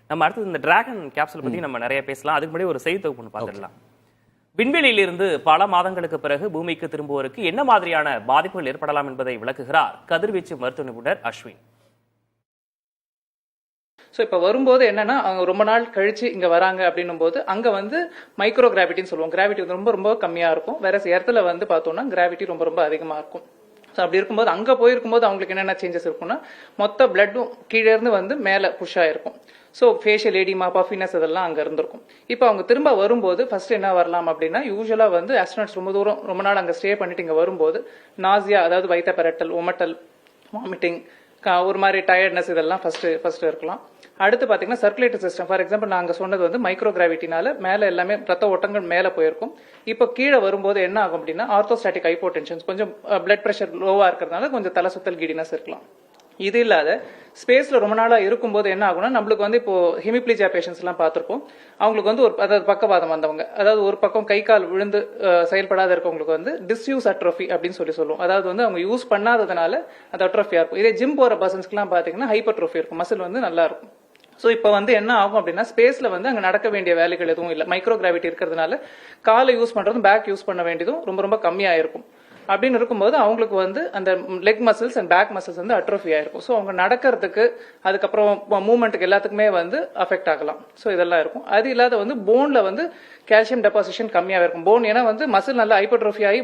நம்ம அடுத்தது இந்த டிராகன் கேப்சூல் பத்தி நம்ம நிறைய பேசலாம். அதுக்கு முன்னாடி ஒரு செய்தி தொகுப்பு ஒன்று பார்த்துடலாம். விண்வெளியிலிருந்து பல மாதங்களுக்கு பிறகு பூமிக்கு திரும்புவோருக்கு என்ன மாதிரியான பாதிப்புகள் ஏற்படலாம் என்பதை விளக்குகிறார் கதிர்வீச்சு மருத்துவ நிபுணர் அஸ்வின். ஸோ இப்போ வரும்போது என்னன்னா அவங்க ரொம்ப நாள் கழிச்சு இங்கே வராங்க அப்படின்னும் போது அங்கே வந்து மைக்ரோ கிராவிட்டின்னு சொல்லுவோம். கிராவிட்டி வந்து ரொம்ப ரொம்ப கம்மியாக இருக்கும். வேற இடத்துல வந்து பார்த்தோம்னா கிராவிட்டி ரொம்ப ரொம்ப அதிகமாக இருக்கும். ஸோ அப்படி இருக்கும்போது அங்கே போயிருக்கும்போது அவங்களுக்கு என்னென்ன சேஞ்சஸ் இருக்கும்னா மொத்த பிளட்டும் கீழே இருந்து வந்து மேலே புஷ் ஆயிருக்கும். ஸோ ஃபேஷியல் ஏடிமா பஃபினஸ் இதெல்லாம் அங்கே இருந்திருக்கும். இப்போ அவங்க திரும்ப வரும்போது ஃபர்ஸ்ட் என்ன வரலாம் அப்படின்னா யூஸ்வலாக வந்து ஆஸ்ட்ரோனட்ஸ் ரொம்ப நாள் அங்கே ஸ்டே பண்ணிட்டு இங்கே வரும்போது நாசியா, அதாவது வயிற்ற பெரட்டல், ஒமட்டல், வாமிட்டிங், ஒரு மாதிரி டயர்ட்னஸ் இதெல்லாம் ஃபர்ஸ்ட் இருக்கலாம். அடுத்து பார்த்தீங்கன்னா சர்க்குலேட்டரி சிஸ்டம், ஃபார் எக்ஸாம்பிள் நாங்கள் சொன்னது வந்து மைக்ரோ கிராவிட்டினால மேலே எல்லாமே ரத்த ஓட்டங்கள் மேலே போயிருக்கும். இப்போ கீழே வரும்போது என்ன ஆகும் அப்படின்னா ஆர்த்தோஸ்டாட்டிக் ஹைப்போடென்ஷன், கொஞ்சம் பிளட் ப்ரெஷர் லோவாக இருக்கிறதுனால கொஞ்சம் தலை சுத்தல் கிடினஸ் இருக்கலாம். இது இல்லாத ஸ்பேஸ்ல ரொம்ப நாளா இருக்கும்போது என்ன ஆகும்னா நம்மளுக்கு வந்து இப்போ ஹெமிப்ளீஜியா பேஷன்ஸ் எல்லாம் பார்த்திருப்போம். அவங்களுக்கு வந்து அதாவது பக்கவாதம் வந்தவங்க, அதாவது ஒரு பக்கம் கை கால் விழுந்து செயல்படாத இருக்கவங்களுக்கு வந்து டிஸ்யூஸ் அட்ரோஃபி அப்படின்னு சொல்லுவோம். அதாவது வந்து அவங்க யூஸ் பண்ணாததுனால அது அட்ரோஃபியா இருக்கும். இதே ஜிம் போற பர்சன்ஸ்க்குலாம் பாத்தீங்கன்னா ஹைப்பர்ட்ரோஃபி இருக்கும், மசில் வந்து நல்லா இருக்கும். ஸோ இப்போ வந்து என்ன ஆகும் அப்படின்னா ஸ்பேஸ்ல வந்து அங்கே நடக்க வேண்டிய வேலைகள் எதுவும் இல்லை. மைக்ரோ கிராவிட்டி இருக்கிறதுனால காலை யூஸ் பண்றதும் பேக் யூஸ் பண்ண வேண்டியதும் ரொம்ப ரொம்ப கம்மியாக இருக்கும். அப்படின்னு இருக்கும்போது அவங்களுக்கு வந்து அந்த leg muscles and back muscles வந்து அட்ரோஃபி ஆயிருக்கும். ஸோ அவங்க நடக்கிறதுக்கு அதுக்கப்புறம் மூவ்மெண்ட்டுக்கு எல்லாத்துக்குமே வந்து அஃபெக்ட் ஆகலாம். ஸோ இதெல்லாம் இருக்கும். அது இல்லாத வந்து போன்ல வந்து கால்சியம் டெபாசிஷன் கம்மியாக இருக்கும். போன் ஏன்னா வந்து மசில் நல்லா ஹைப்பர்ட்ரோஃபி ஆகி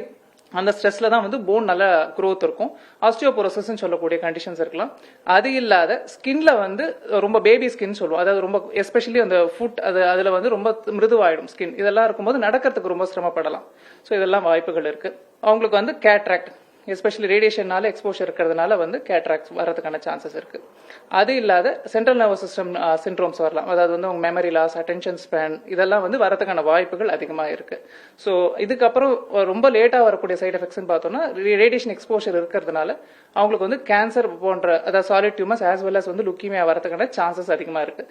அந்த ஸ்ட்ரெஸ்ல தான் வந்து போன் நல்ல க்ரோத் இருக்கும். ஆஸ்டியோபோரோசிஸ் சொல்லக்கூடிய கண்டிஷன்ஸ் இருக்கலாம். அது இல்லாத ஸ்கின்ல வந்து ரொம்ப பேபி ஸ்கின் சொல்லுவோம், அதாவது ரொம்ப எஸ்பெஷலி அந்த ஃபுட் அதுல வந்து ரொம்ப மிருதுவாயிடும் ஸ்கின். இதெல்லாம் இருக்கும்போது நடக்கிறதுக்கு ரொம்ப சிரமப்படலாம். ஸோ இதெல்லாம் வாய்ப்புகள் இருக்கு. அவங்களுக்கு வந்து கேட்ராக்ட், எஸ்பெஷலி ரேடியேஷனால எக்ஸ்போஷர் இருக்கிறதுனால வந்து கேட்ராக்ட் வரதுக்கான சான்சஸ் இருக்கு. அது இல்லாத சென்ட்ரல் நர்வஸ் சிஸ்டம் சிண்ட்ரோம்ஸ் வரலாம், அதாவது வந்து உங்க மெமரி லாஸ், அட்டென்ஷன் ஸ்பேன் இதெல்லாம் வந்து வரதுக்கான வாய்ப்புகள் அதிகமாக இருக்கு. ஸோ இதுக்கப்புறம் ரொம்ப லேட்டா வரக்கூடிய சைட் எஃபெக்ட்ஸ் பார்த்தோம்னா ரேடியேஷன் எக்ஸ்போஷர் இருக்கிறதுனால அவங்களுக்கு வந்து கேன்சர் போன்ற, அதாவது solid tumours as well as வந்து லுக்கீமியா வரதுக்கான சான்சஸ் அதிகமாக இருக்கு.